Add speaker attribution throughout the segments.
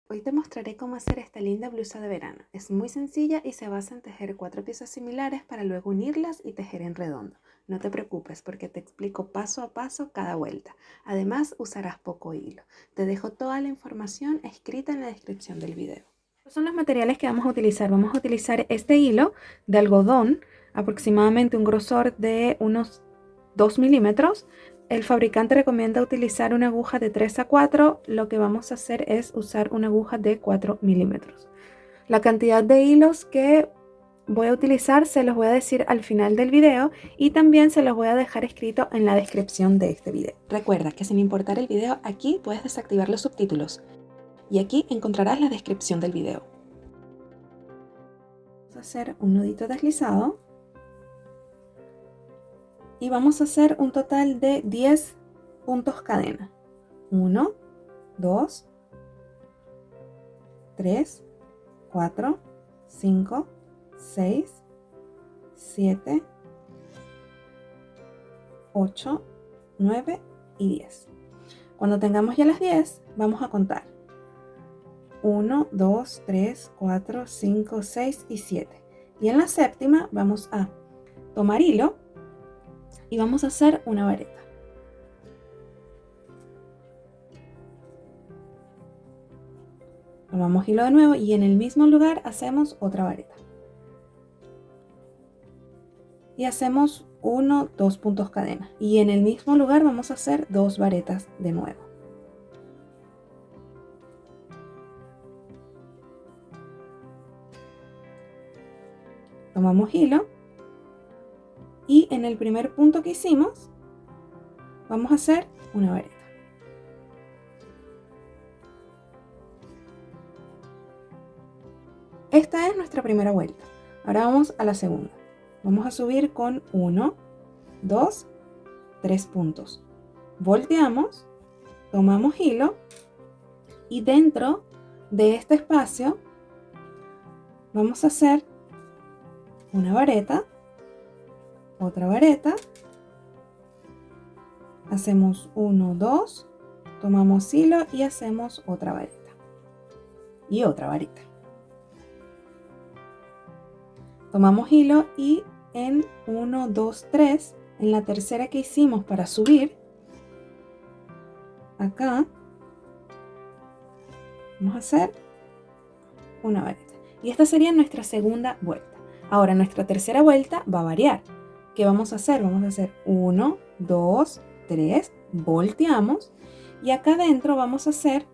Speaker 1: Hoy te mostraré cómo hacer esta linda blusa de verano. Es muy sencilla y se basa en tejer 4 piezas similares para luego unirlas y tejer en redondo. No te preocupes porque te explico paso a paso cada vuelta. Además usarás poco hilo. Te dejo toda la información escrita en la descripción del video. Estos son los materiales que vamos a utilizar. Vamos a utilizar este hilo de algodón, aproximadamente un grosor de unos 2 milímetros. El fabricante recomienda utilizar una aguja de 3 a 4. Lo que vamos a hacer es usar una aguja de 4 milímetros. La cantidad de hilos que voy a utilizar se los voy a decir al final del video y también se los voy a dejar escrito en la descripción de este video. Recuerda que sin importar el video, aquí puedes desactivar los subtítulos y aquí encontrarás la descripción del video. Vamos a hacer un nudito deslizado y vamos a hacer un total de 10 puntos cadena. 1, 2, 3, 4, 5, 6, 7, 8, 9 y 10. Cuando tengamos ya las 10, vamos a contar. 1, 2, 3, 4, 5, 6 y 7. Y en la séptima vamos a tomar hilo y vamos a hacer una vareta. Tomamos hilo de nuevo y en el mismo lugar hacemos otra vareta. Y hacemos 1, 2 puntos cadena. Y en el mismo lugar vamos a hacer 2 varetas de nuevo. Tomamos hilo y en el primer punto que hicimos vamos a hacer una vareta. Esta es nuestra primera vuelta. Ahora vamos a la segunda. Vamos a subir con 1, 2, 3 puntos. Volteamos, tomamos hilo y dentro de este espacio vamos a hacer una vareta, otra vareta, hacemos 1, 2, tomamos hilo y hacemos otra vareta y otra vareta. Tomamos hilo y en 1, 2, 3, en la tercera que hicimos para subir, acá vamos a hacer una vareta. Y esta sería nuestra segunda vuelta. Ahora nuestra tercera vuelta va a variar. ¿Qué vamos a hacer? Vamos a hacer 1, 2, 3, volteamos y acá adentro vamos a hacer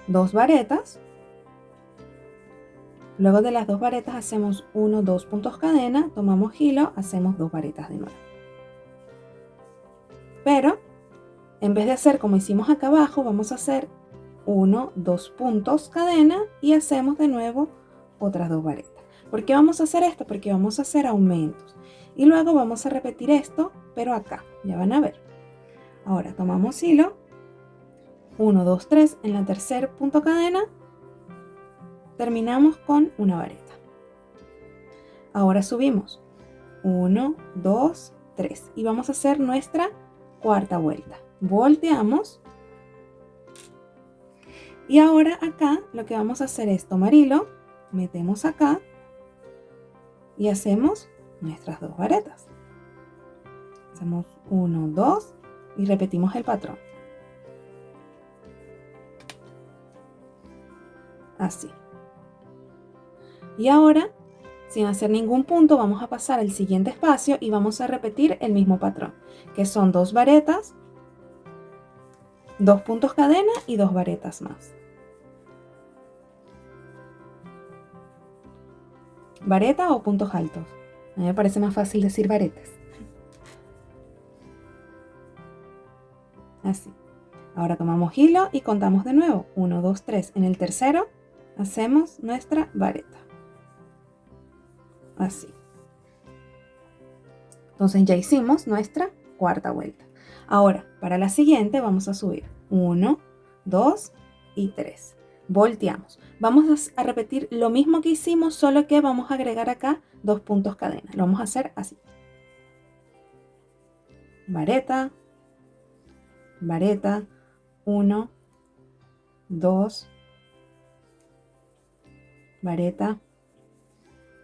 Speaker 1: 2 varetas. Luego de las 2 varetas hacemos 1, 2 puntos cadena, tomamos hilo, hacemos 2 varetas de nuevo. Pero en vez de hacer como hicimos acá abajo, vamos a hacer 1, 2 puntos cadena y hacemos de nuevo otras 2 varetas. ¿Por qué vamos a hacer esto? Porque vamos a hacer aumentos. Y luego vamos a repetir esto, pero acá, ya van a ver. Ahora tomamos hilo, 1, 2, 3, en la tercer punto cadena, terminamos con una vareta. Ahora subimos 1, 2, 3 y vamos a hacer nuestra cuarta vuelta. Volteamos y ahora acá lo que vamos a hacer es tomar hilo, metemos acá y hacemos nuestras 2 varetas. Hacemos 1, 2 y repetimos el patrón. Así. Y ahora, sin hacer ningún punto, vamos a pasar al siguiente espacio y vamos a repetir el mismo patrón, que son 2 varetas, 2 puntos cadena y 2 varetas más. Vareta o puntos altos. A mí me parece más fácil decir varetas. Así. Ahora tomamos hilo y contamos de nuevo. 1, 2, 3. En el tercero hacemos nuestra vareta. Así. Entonces ya hicimos nuestra cuarta vuelta. Ahora, para la siguiente vamos a subir 1, 2 y 3. Volteamos. Vamos a repetir lo mismo que hicimos, solo que vamos a agregar acá 2 puntos cadena. Lo vamos a hacer así. Vareta, vareta, 1, 2, vareta,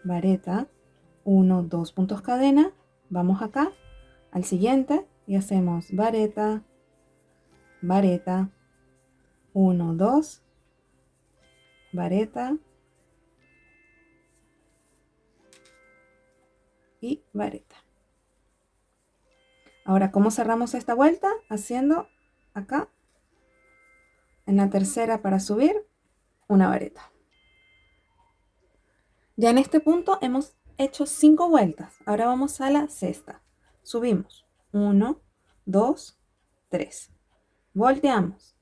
Speaker 1: vareta, 1, 2 puntos cadena, vamos acá al siguiente y hacemos vareta, vareta, 1, 2, vareta y vareta. Ahora, ¿cómo cerramos esta vuelta? Haciendo acá, en la tercera para subir, una vareta. Ya en este punto hemos hecho 5 vueltas. Ahora vamos a la sexta. Subimos. 1, 2, 3. Volteamos.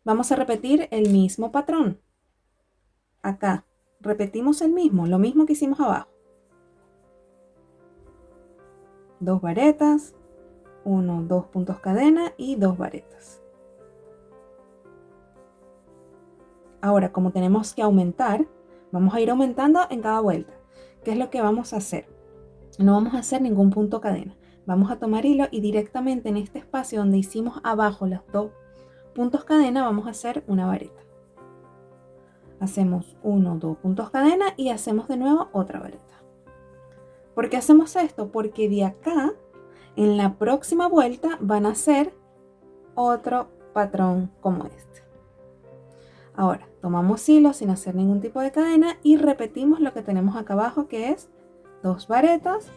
Speaker 1: Vamos a repetir el mismo patrón. Acá repetimos el mismo, lo mismo que hicimos abajo. 2 varetas, 1, 2 puntos cadena y 2 varetas. Ahora, como tenemos que aumentar, vamos a ir aumentando en cada vuelta. ¿Qué es lo que vamos a hacer? No vamos a hacer ningún punto cadena. Vamos a tomar hilo y directamente en este espacio donde hicimos abajo los 2 puntos cadena, vamos a hacer una vareta. Hacemos 1, 2 puntos cadena y hacemos de nuevo otra vareta. ¿Por qué hacemos esto? Porque de acá, en la próxima vuelta, van a hacer otro patrón como este. Ahora, tomamos hilo sin hacer ningún tipo de cadena y repetimos lo que tenemos acá abajo, que es 2 varetas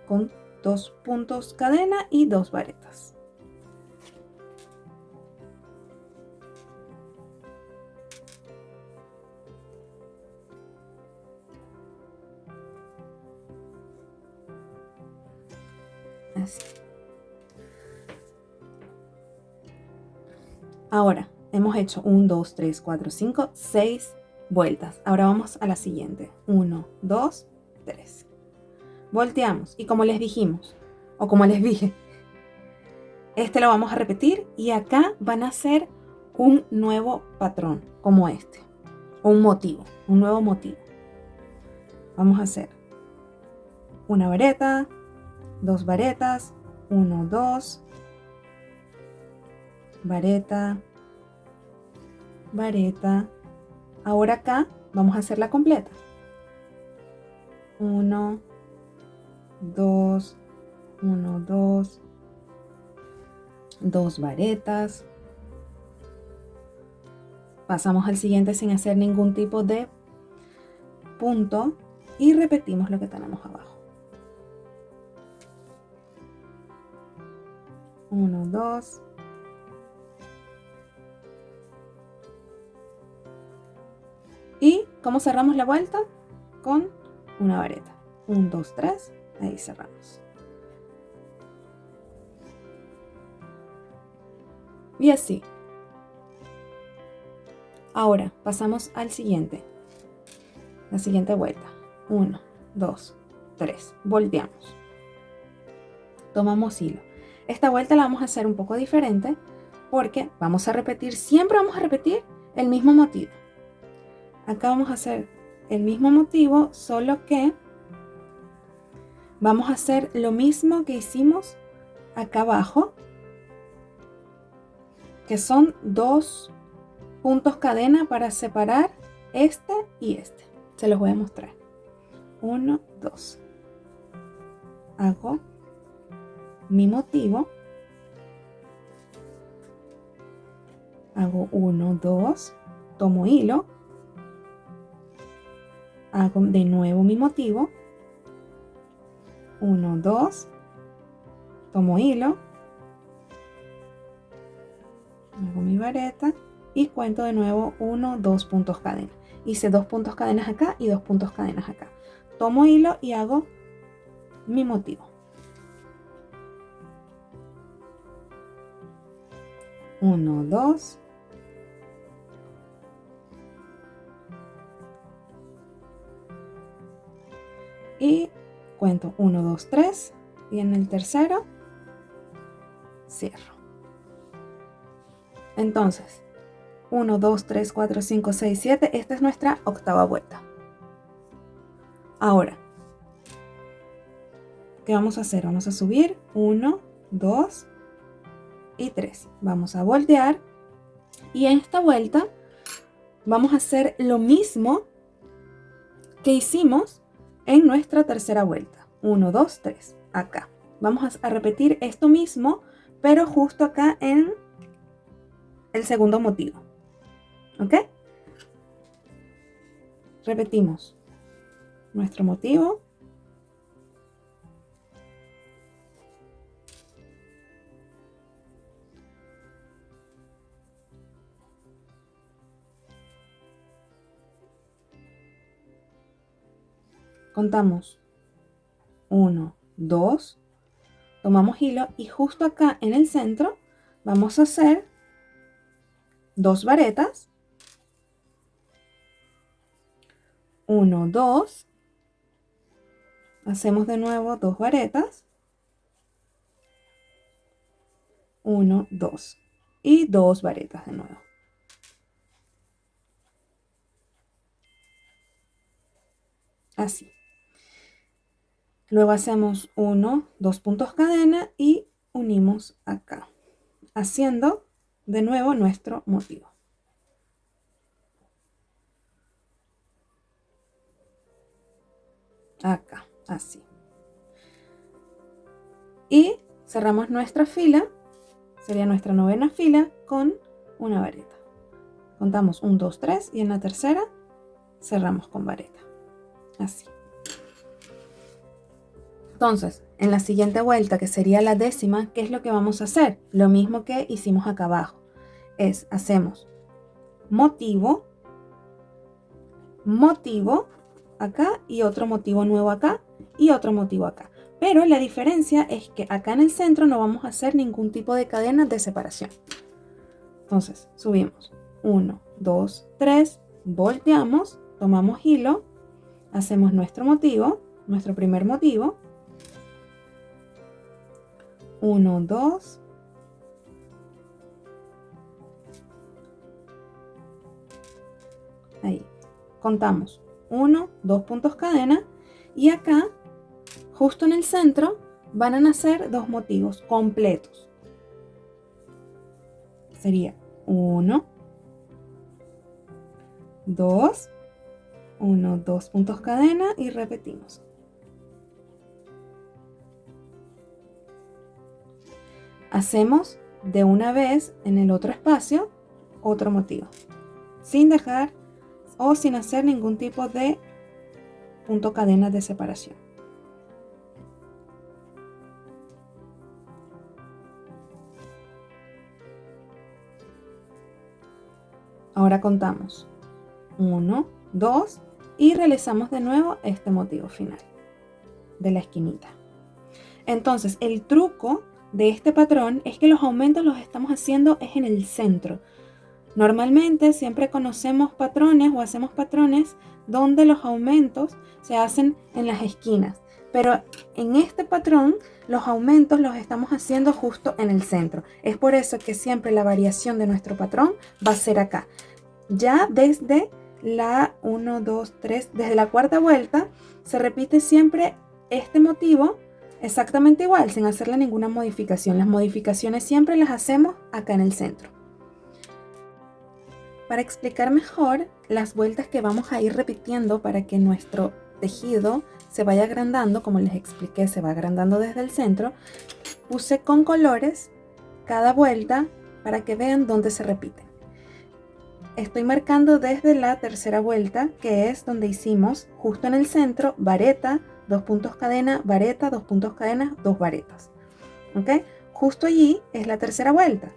Speaker 1: con 2 puntos cadena y 2 varetas. Así. Ahora, hemos hecho 1, 2, 3, 4, 5, 6 vueltas. Ahora vamos a la siguiente. 1, 2, 3. Volteamos y como les dijimos, o como les dije, este lo vamos a repetir y acá van a hacer un nuevo patrón como este. O un motivo, un nuevo motivo. Vamos a hacer una vareta, 2 varetas, 1, 2, vareta, vareta. Ahora acá vamos a hacerla completa. 1, 2, 1, 2, 2 varetas. Pasamos al siguiente sin hacer ningún tipo de punto y repetimos lo que tenemos abajo. 1, 2. ¿Y cómo cerramos la vuelta? Con una vareta. 1, 2, 3. Ahí cerramos. Y así. Ahora pasamos al siguiente. La siguiente vuelta. 1, 2, 3. Volteamos. Tomamos hilo. Esta vuelta la vamos a hacer un poco diferente porque vamos a repetir, siempre vamos a repetir el mismo motivo. Acá vamos a hacer el mismo motivo, solo que vamos a hacer lo mismo que hicimos acá abajo, que son 2 puntos cadena para separar este y este. Se los voy a mostrar. 1, 2. Hago mi motivo. Hago 1, 2. Tomo hilo. Hago de nuevo mi motivo. 1, 2. Tomo hilo. Hago mi vareta y cuento de nuevo 1, 2 puntos cadena. Hice 2 puntos cadenas acá y 2 puntos cadenas acá. Tomo hilo y hago mi motivo. 1, 2. Y cuento 1, 2, 3 y en el tercero cierro. Entonces, 1, 2, 3, 4, 5, 6, 7. Esta es nuestra octava vuelta. Ahora, ¿qué vamos a hacer? Vamos a subir 1, 2 y 3. Vamos a voltear Y en esta vuelta vamos a hacer lo mismo que hicimos en nuestra tercera vuelta. 1, 2, 3. Acá. Vamos a repetir esto mismo, pero justo acá en el segundo motivo. ¿Ok? Repetimos nuestro motivo. Contamos 1, 2, tomamos hilo y justo acá en el centro vamos a hacer 2 varetas. 1, 2, hacemos de nuevo 2 varetas. 1, 2 y 2 varetas de nuevo. Así. Luego hacemos 1, 2 puntos cadena y unimos acá, haciendo de nuevo nuestro motivo. Acá, así. Y cerramos nuestra fila, sería nuestra novena fila, con una vareta. Contamos 1, 2, 3 y en la tercera cerramos con vareta. Así. Entonces, en la siguiente vuelta, que sería la décima, ¿qué es lo que vamos a hacer? Lo mismo que hicimos acá abajo. Hacemos motivo, motivo acá y otro motivo nuevo acá y otro motivo acá. Pero la diferencia es que acá en el centro no vamos a hacer ningún tipo de cadena de separación. Entonces, subimos 1, 2, 3, volteamos, tomamos hilo, hacemos nuestro motivo, nuestro primer motivo. 1, 2, ahí, contamos 1, 2 puntos cadena y acá, justo en el centro, van a nacer 2 motivos completos. Sería 1, 2, 1, 2 puntos cadena y repetimos. Hacemos de una vez en el otro espacio otro motivo, sin dejar o sin hacer ningún tipo de punto cadena de separación. Ahora contamos 1, 2 y realizamos de nuevo este motivo final de la esquinita. Entonces, el truco de este patrón es que los aumentos los estamos haciendo es en el centro. Normalmente siempre conocemos patrones o hacemos patrones donde los aumentos se hacen en las esquinas, pero en este patrón los aumentos los estamos haciendo justo en el centro. Es por eso que siempre la variación de nuestro patrón va a ser acá. Ya desde la 1, 2, 3, desde la cuarta vuelta se repite siempre este motivo exactamente igual, sin hacerle ninguna modificación. Las modificaciones siempre las hacemos acá en el centro. Para explicar mejor las vueltas que vamos a ir repitiendo para que nuestro tejido se vaya agrandando, como les expliqué, se va agrandando desde el centro, puse con colores cada vuelta para que vean dónde se repiten. Estoy marcando desde la tercera vuelta, que es donde hicimos justo en el centro, vareta, 2 puntos cadena, vareta, 2 puntos cadena, 2 varetas. ¿Ok? Justo allí es la tercera vuelta.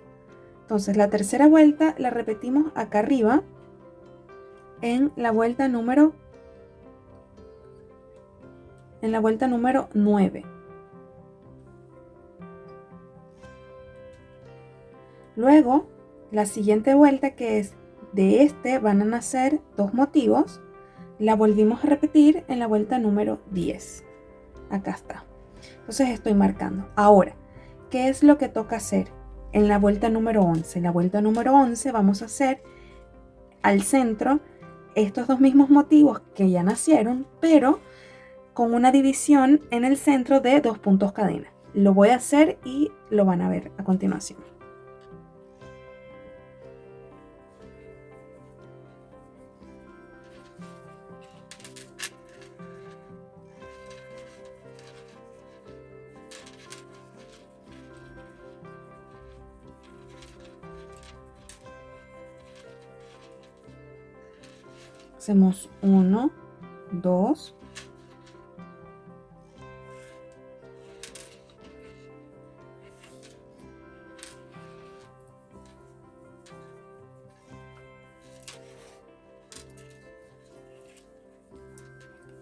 Speaker 1: Entonces la tercera vuelta la repetimos acá arriba en la vuelta número 9. Luego, la siguiente vuelta, que es de este, van a nacer 2 motivos. La volvimos a repetir en la vuelta número 10. Acá está. Entonces estoy marcando. Ahora, ¿qué es lo que toca hacer? En la vuelta número 11. En la vuelta número 11 vamos a hacer al centro estos 2 mismos motivos que ya nacieron, pero con una división en el centro de 2 puntos cadena. Lo voy a hacer y lo van a ver a continuación. Hacemos 1, 2,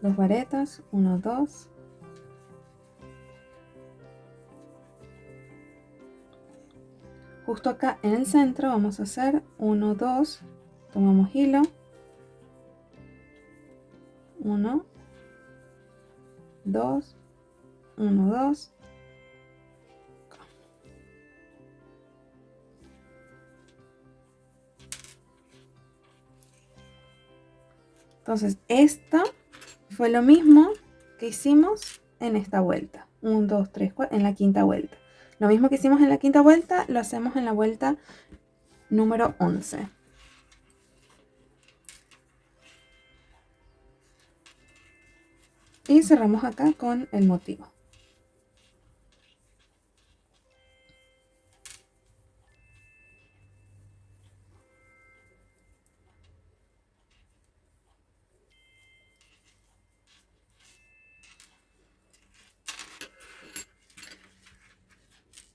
Speaker 1: dos varetas, 1, 2. Justo acá en el centro vamos a hacer 1, 2, tomamos hilo, 1, 2, 1, 2. Entonces, esta fue lo mismo que hicimos en esta vuelta. 1, 2, 3, 4, en la quinta vuelta. Lo mismo que hicimos en la quinta vuelta, lo hacemos en la vuelta número 11. Y cerramos acá con el motivo.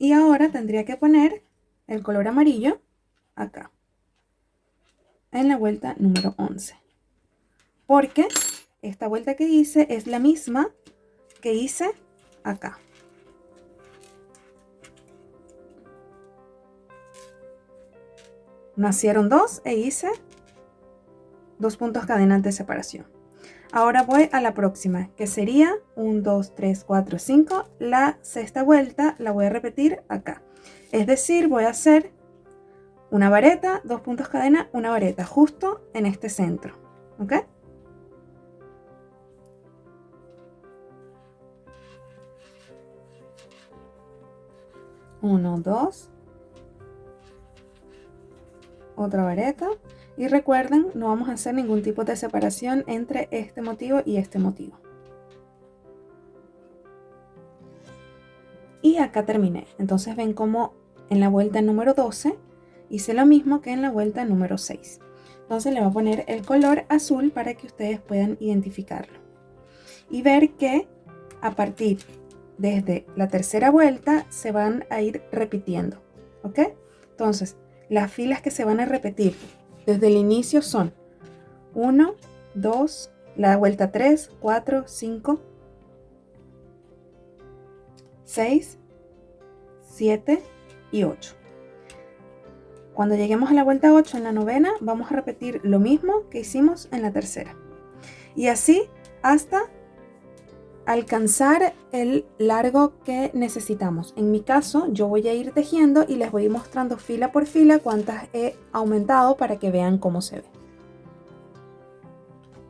Speaker 1: Y ahora tendría que poner el color amarillo acá, en la vuelta número 11. Porque esta vuelta que hice es la misma que hice acá. Nacieron dos e hice 2 puntos cadenas de separación. Ahora voy a la próxima, que sería 1, 2, 3, 4, 5. La sexta vuelta la voy a repetir acá. Es decir, voy a hacer una vareta, 2 puntos cadena, una vareta, justo en este centro. ¿Ok? Uno, dos. Otra vareta. Y recuerden, no vamos a hacer ningún tipo de separación entre este motivo y este motivo. Y acá terminé. Entonces ven como en la vuelta número 12 hice lo mismo que en la vuelta número 6. Entonces le voy a poner el color azul para que ustedes puedan identificarlo. Y ver que a partir desde la tercera vuelta se van a ir repitiendo. ¿Ok? Entonces, las filas que se van a repetir desde el inicio son 1, 2, la vuelta 3, 4, 5, 6, 7 y 8. Cuando lleguemos a la vuelta 8 en la novena, vamos a repetir lo mismo que hicimos en la tercera. Y así hasta alcanzar el largo que necesitamos. En mi caso, yo voy a ir tejiendo y les voy a ir mostrando fila por fila cuántas he aumentado para que vean cómo se ve.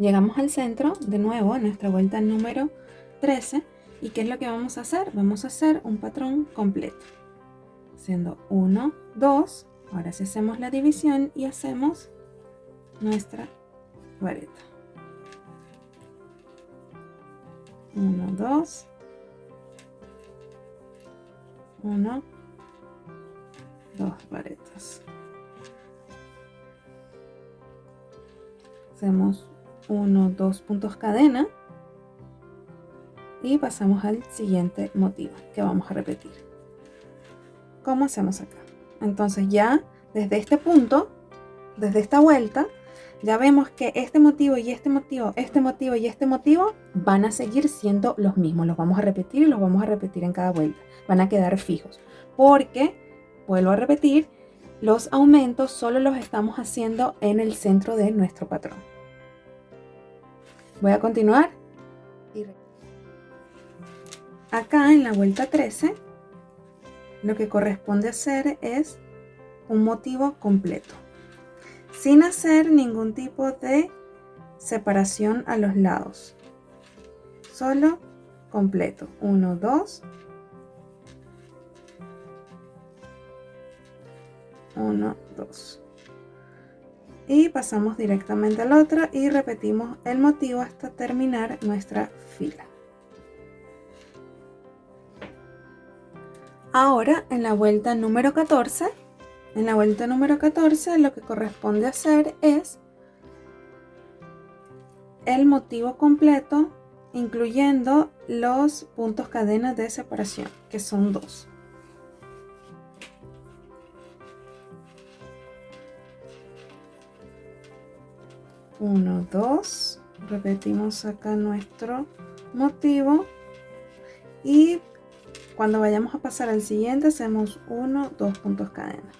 Speaker 1: Llegamos al centro, de nuevo, en nuestra vuelta número 13. ¿Y qué es lo que vamos a hacer? Vamos a hacer un patrón completo. Haciendo 1, 2. Ahora sí hacemos la división y hacemos nuestra vareta. 1, 2, 1, 2 varetas. Hacemos 1, 2 puntos cadena y pasamos al siguiente motivo que vamos a repetir. ¿Cómo hacemos acá? Entonces ya desde este punto, desde esta vuelta, ya vemos que este motivo y este motivo, este motivo y este motivo van a seguir siendo los mismos. Los vamos a repetir y los vamos a repetir en cada vuelta. Van a quedar fijos. Porque, vuelvo a repetir, los aumentos solo los estamos haciendo en el centro de nuestro patrón. Voy a continuar. Acá en la vuelta 13, lo que corresponde hacer es un motivo completo, sin hacer ningún tipo de separación a los lados, solo completo. 1, 2, 1, 2 y pasamos directamente al otro y repetimos el motivo hasta terminar nuestra fila. Ahora en la vuelta número 14, lo que corresponde hacer es el motivo completo, incluyendo los puntos cadenas de separación, que son 2. Uno, 2. Repetimos acá nuestro motivo y cuando vayamos a pasar al siguiente hacemos 1, 2 puntos cadena.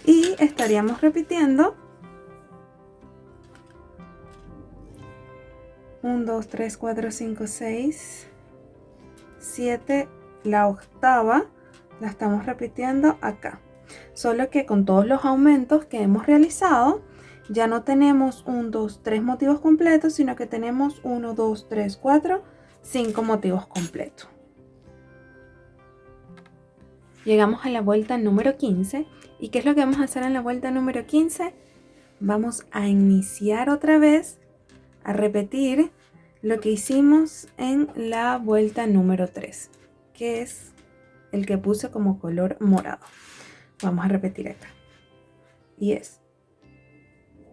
Speaker 1: Y estaríamos repitiendo 1, 2, 3, 4, 5, 6, 7, la octava la estamos repitiendo acá. Solo que con todos los aumentos que hemos realizado, ya no tenemos 1, 2, 3 motivos completos, sino que tenemos 1, 2, 3, 4, 5 motivos completos. Llegamos a la vuelta número 15. ¿Y qué es lo que vamos a hacer en la vuelta número 15? Vamos a iniciar otra vez, a repetir lo que hicimos en la vuelta número 3, que es el que puse como color morado. Vamos a repetir acá. Y es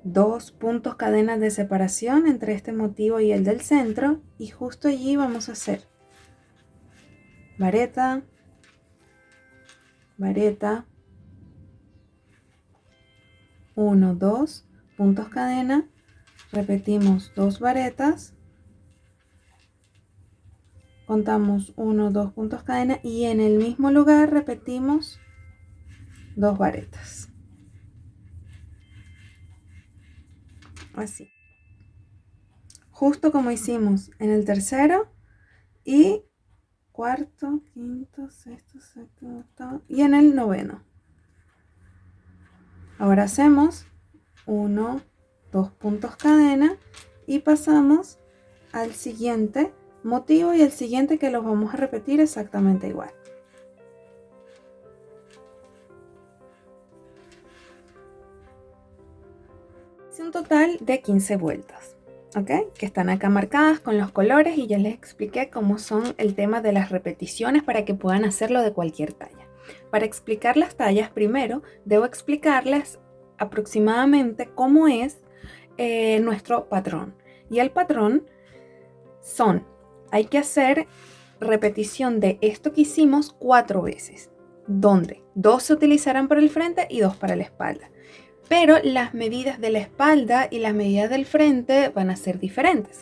Speaker 1: 2 puntos cadenas de separación entre este motivo y el del centro. Y justo allí vamos a hacer vareta, vareta, 1, 2, puntos cadena, repetimos 2 varetas, contamos 1, 2 puntos cadena y en el mismo lugar repetimos 2 varetas. Así. Justo como hicimos en el tercero y cuarto, quinto, sexto, séptimo, octavo y en el noveno. Ahora hacemos 1, 2 puntos cadena y pasamos al siguiente motivo y el siguiente, que los vamos a repetir exactamente igual. Es un total de 15 vueltas, ¿ok? Que están acá marcadas con los colores y ya les expliqué cómo son el tema de las repeticiones para que puedan hacerlo de cualquier talla. Para explicar las tallas, primero debo explicarles aproximadamente cómo es nuestro patrón. Y el patrón hay que hacer repetición de esto que hicimos 4 veces, donde 2 se utilizarán para el frente y 2 para la espalda. Pero las medidas de la espalda y las medidas del frente van a ser diferentes.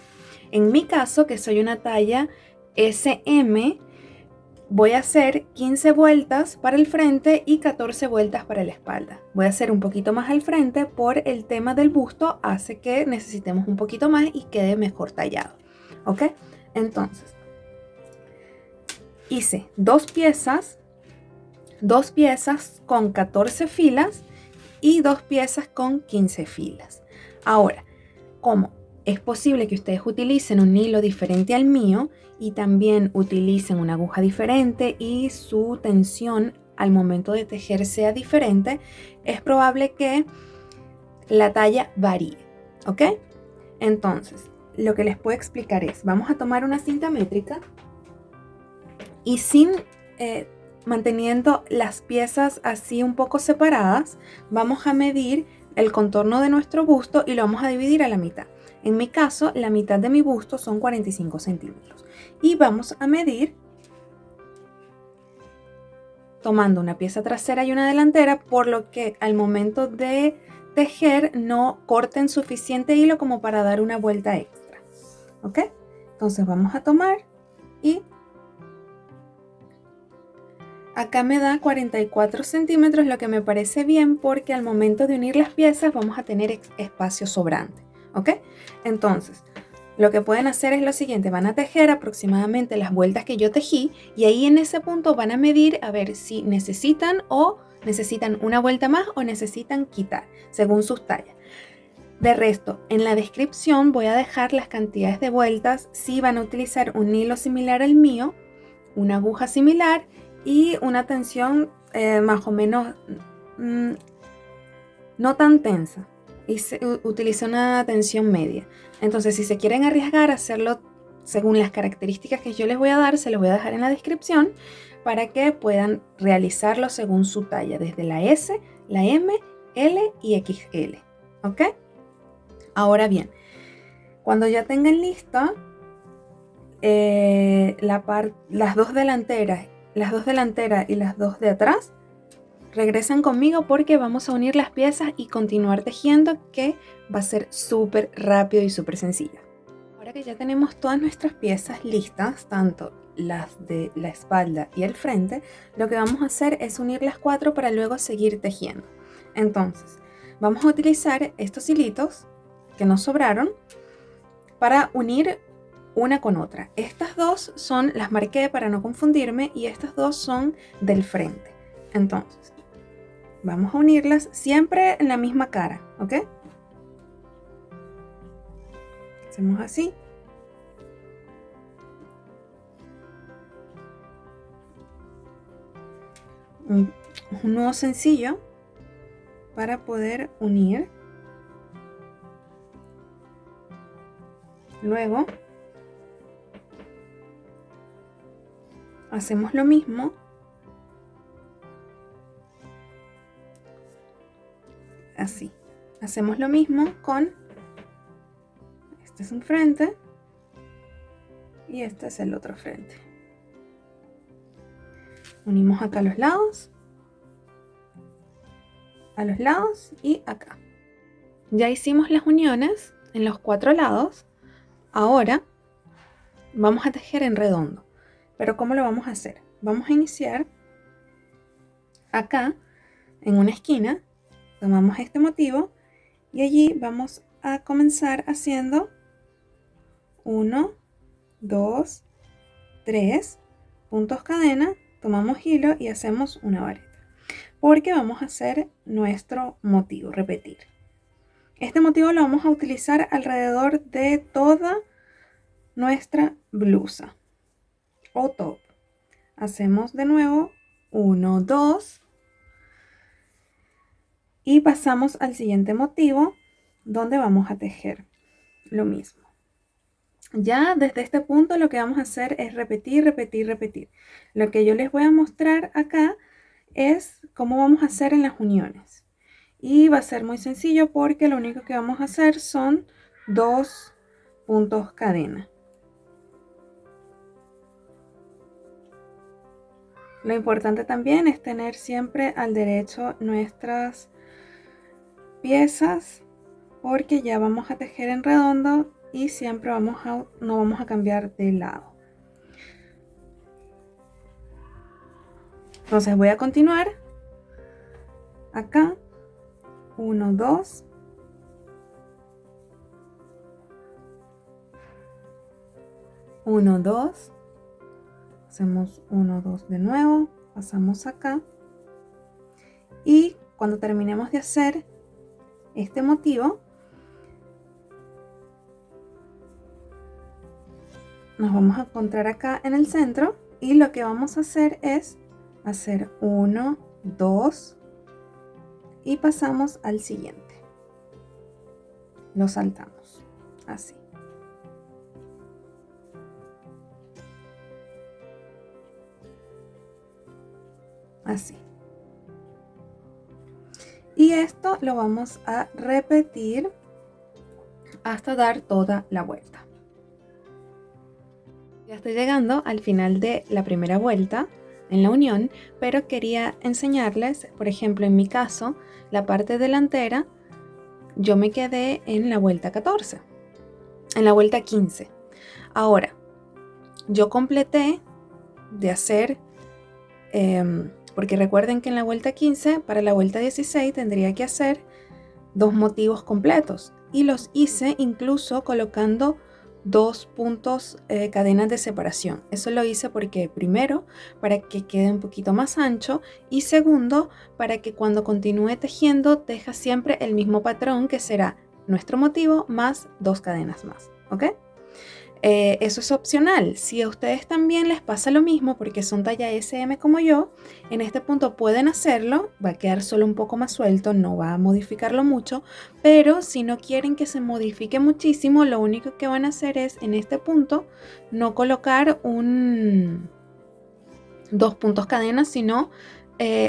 Speaker 1: En mi caso, que soy una talla SM, voy a hacer 15 vueltas para el frente y 14 vueltas para la espalda. Voy a hacer un poquito más al frente por el tema del busto, hace que necesitemos un poquito más y quede mejor tallado. ¿Ok? Entonces, hice 2 piezas con 14 filas y 2 piezas con 15 filas. Ahora, ¿cómo? Es posible que ustedes utilicen un hilo diferente al mío y también utilicen una aguja diferente y su tensión al momento de tejer sea diferente. Es probable que la talla varíe, ¿ok? Entonces, lo que les puedo explicar es, vamos a tomar una cinta métrica y manteniendo las piezas así un poco separadas, vamos a medir el contorno de nuestro busto y lo vamos a dividir a la mitad. En mi caso, la mitad de mi busto son 45 centímetros. Y vamos a medir tomando una pieza trasera y una delantera, por lo que al momento de tejer no corten suficiente hilo como para dar una vuelta extra. ¿Ok? Entonces vamos a tomar y acá me da 44 centímetros, lo que me parece bien porque al momento de unir las piezas vamos a tener espacio sobrante. ¿Ok? Entonces, lo que pueden hacer es lo siguiente, van a tejer aproximadamente las vueltas que yo tejí y ahí en ese punto van a medir a ver si necesitan una vuelta más o necesitan quitar, según sus tallas. De resto, en la descripción voy a dejar las cantidades de vueltas, si van a utilizar un hilo similar al mío, una aguja similar y una tensión más o menos no tan tensa. Y utiliza una tensión media. Entonces, si se quieren arriesgar a hacerlo según las características que yo les voy a dar, se los voy a dejar en la descripción para que puedan realizarlo según su talla, desde la S, la M L y XL, ¿ok? Ahora bien, cuando ya tengan lista las dos delanteras y las dos de atrás, regresen conmigo porque vamos a unir las piezas y continuar tejiendo, que va a ser súper rápido y súper sencillo. Ahora que ya tenemos todas nuestras piezas listas, tanto las de la espalda y el frente, lo que vamos a hacer es unir las 4 para luego seguir tejiendo. Entonces, vamos a utilizar estos hilitos que nos sobraron para unir una con otra. Estas dos las marqué para no confundirme y estas dos son del frente. Entonces, vamos a unirlas siempre en la misma cara, ¿ok? Hacemos así. Un nudo sencillo para poder unir. Luego hacemos lo mismo así. Hacemos lo mismo con este es un frente y este es el otro frente. Unimos acá a los lados y acá. Ya hicimos las uniones en los 4 lados. Ahora vamos a tejer en redondo. Pero ¿cómo lo vamos a hacer? Vamos a iniciar acá en una esquina, tomamos este motivo y allí vamos a comenzar haciendo 1, 2, 3 puntos cadena, tomamos hilo y hacemos una vareta, porque vamos a hacer nuestro motivo, repetir. Este motivo lo vamos a utilizar alrededor de toda nuestra blusa o top. Hacemos de nuevo 1, 2 y pasamos al siguiente motivo donde vamos a tejer lo mismo. Ya desde este punto lo que vamos a hacer es repetir, repetir, repetir. Lo que yo les voy a mostrar acá es cómo vamos a hacer en las uniones. Y va a ser muy sencillo porque lo único que vamos a hacer son 2 puntos cadena. Lo importante también es tener siempre al derecho nuestras piezas, porque ya vamos a tejer en redondo y siempre no vamos a cambiar de lado. Entonces voy a continuar acá, 1, 2, uno, 2, hacemos 1, 2 de nuevo, pasamos acá y cuando terminemos de hacer este motivo nos vamos a encontrar acá en el centro y lo que vamos a hacer es hacer 1, 2 y pasamos al siguiente, lo saltamos así. Así. Y esto lo vamos a repetir hasta dar toda la vuelta. Ya estoy llegando al final de la primera vuelta en la unión, pero quería enseñarles, por ejemplo, en mi caso, la parte delantera, yo me quedé en la vuelta 14, en la vuelta 15. Ahora, yo completé de hacer, porque recuerden que en la vuelta 15, para la vuelta 16 tendría que hacer 2 motivos completos y los hice incluso colocando 2 puntos cadenas de separación. Eso lo hice porque primero para que quede un poquito más ancho y segundo para que cuando continúe tejiendo teja siempre el mismo patrón, que será nuestro motivo más 2 cadenas más, ¿ok? Eso es opcional. Si a ustedes también les pasa lo mismo porque son talla SM como yo, en este punto pueden hacerlo, va a quedar solo un poco más suelto, no va a modificarlo mucho, pero si no quieren que se modifique muchísimo, lo único que van a hacer es en este punto no colocar 2 puntos cadenas, sino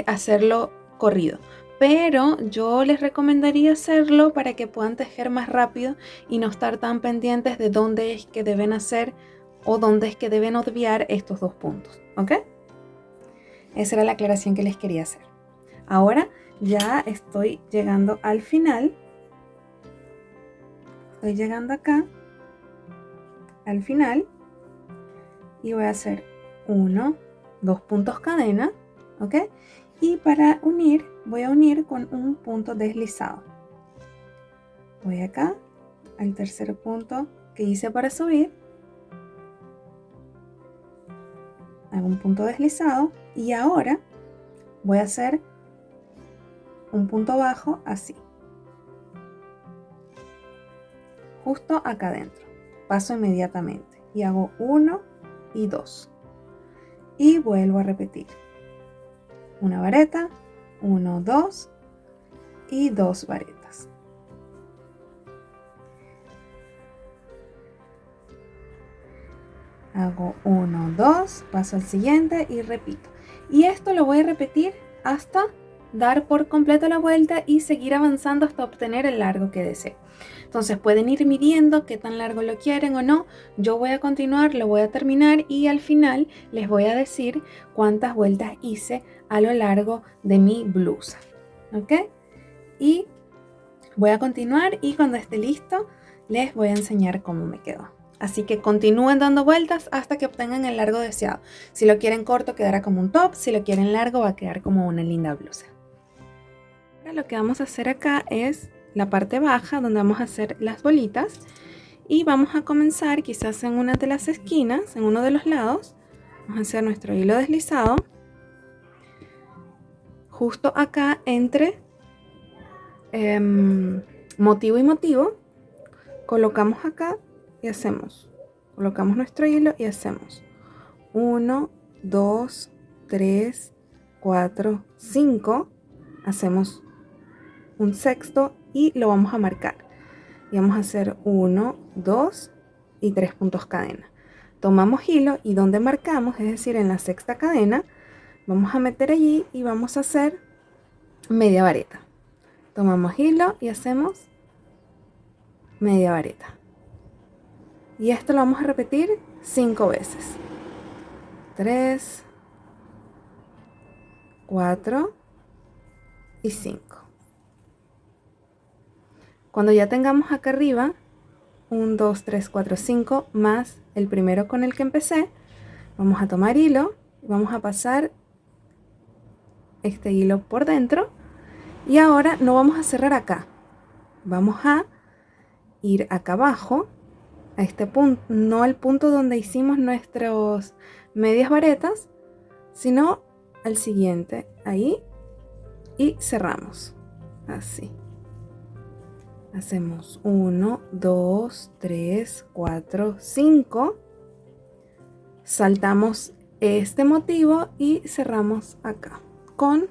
Speaker 1: hacerlo corrido. pero yo les recomendaría hacerlo para que puedan tejer más rápido y no estar tan pendientes de dónde es que deben hacer o dónde es que deben obviar estos 2 puntos, ¿ok? Esa era la aclaración que les quería hacer. Ahora ya estoy llegando al final. Estoy llegando acá al final y voy a hacer 1, 2 puntos cadena, ¿ok? Y para unir, voy a unir con un punto deslizado. Voy acá al tercer punto que hice para subir, hago un punto deslizado y ahora voy a hacer un punto bajo así, justo acá adentro. Paso inmediatamente y hago 1 y 2 y vuelvo a repetir una vareta, 1, 2 y 2 varetas. Hago 1, 2, paso al siguiente y repito. Y esto lo voy a repetir hasta dar por completo la vuelta y seguir avanzando hasta obtener el largo que deseo. Entonces pueden ir midiendo qué tan largo lo quieren o no. Yo voy a continuar, lo voy a terminar y al final les voy a decir cuántas vueltas hice a lo largo de mi blusa. ¿Ok? Y voy a continuar y cuando esté listo les voy a enseñar cómo me quedó. Así que continúen dando vueltas hasta que obtengan el largo deseado. Si lo quieren corto quedará como un top, si lo quieren largo va a quedar como una linda blusa. Ahora lo que vamos a hacer acá es la parte baja donde vamos a hacer las bolitas y vamos a comenzar quizás en una de las esquinas, en uno de los lados. Vamos a hacer nuestro hilo deslizado justo acá entre motivo y motivo. Colocamos acá y colocamos nuestro hilo y hacemos 1, 2, 3, 4, 5, hacemos un sexto y lo vamos a marcar y vamos a hacer 1, 2 y 3 puntos cadena. Tomamos hilo y donde marcamos, es decir, en la sexta cadena, vamos a meter allí y vamos a hacer media vareta. Tomamos hilo y hacemos media vareta. Y esto lo vamos a repetir 5 veces. 3, 4 y 5. Cuando ya tengamos acá arriba 1, 2, 3, 4, 5 más el primero con el que empecé, vamos a tomar hilo y vamos a pasar este hilo por dentro y ahora no vamos a cerrar acá, vamos a ir acá abajo a este punto, no al punto donde hicimos nuestras medias varetas, sino al siguiente, ahí, y cerramos así. Hacemos 1, 2, 3, 4, 5, saltamos este motivo y cerramos acá con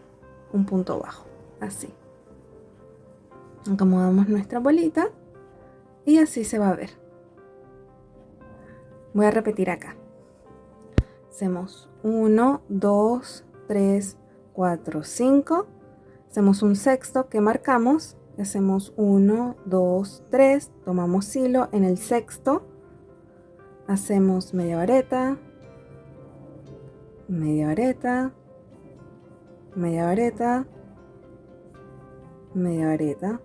Speaker 1: un punto bajo, así. Acomodamos nuestra bolita y así se va a ver. Voy a repetir acá. Hacemos 1, 2, 3, 4, 5. Hacemos un sexto que marcamos. Hacemos 1, 2, 3. Tomamos hilo en el sexto. Hacemos media vareta. Media vareta. Media vareta. Media vareta.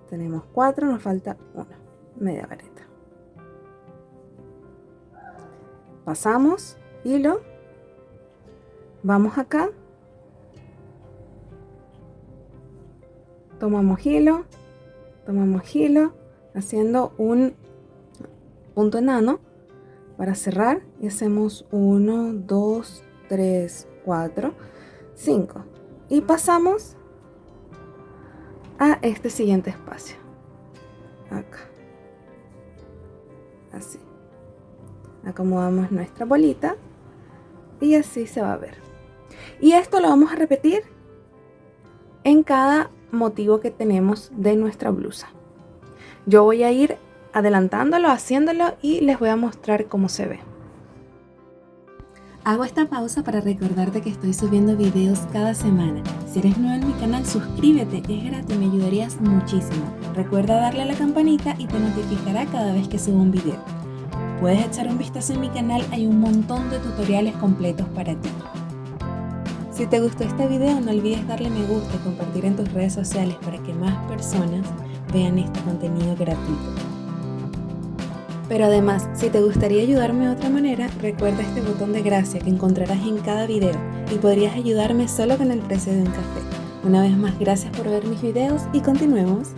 Speaker 1: Tenemos 4, nos falta 1. Media vareta. Pasamos hilo, vamos acá, tomamos hilo, haciendo un punto enano para cerrar y hacemos 1, 2, 3, 4, 5 y pasamos a este siguiente espacio, acá, así. Acomodamos nuestra bolita y así se va a ver. Y esto lo vamos a repetir en cada motivo que tenemos de nuestra blusa. Yo voy a ir adelantándolo, haciéndolo y les voy a mostrar cómo se ve. Hago esta pausa para recordarte que estoy subiendo videos cada semana. Si eres nuevo en mi canal, suscríbete, es gratis y me ayudarías muchísimo. Recuerda darle a la campanita y te notificará cada vez que suba un video. Puedes echar un vistazo en mi canal, hay un montón de tutoriales completos para ti. Si te gustó este video, no olvides darle me gusta y compartir en tus redes sociales para que más personas vean este contenido gratuito. Pero además, si te gustaría ayudarme de otra manera, recuerda este botón de gracia que encontrarás en cada video y podrías ayudarme solo con el precio de un café. Una vez más, gracias por ver mis videos y continuemos.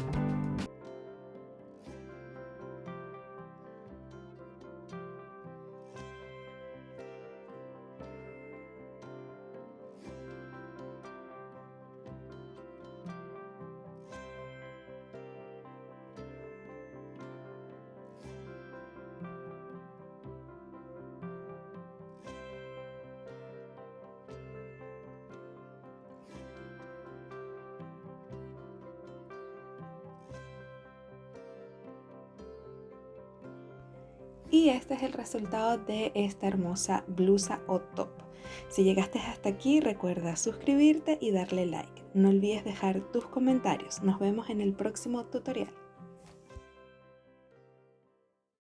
Speaker 1: Y este es el resultado de esta hermosa blusa o top. Si llegaste hasta aquí, recuerda suscribirte y darle like. No olvides dejar tus comentarios. Nos vemos en el próximo tutorial.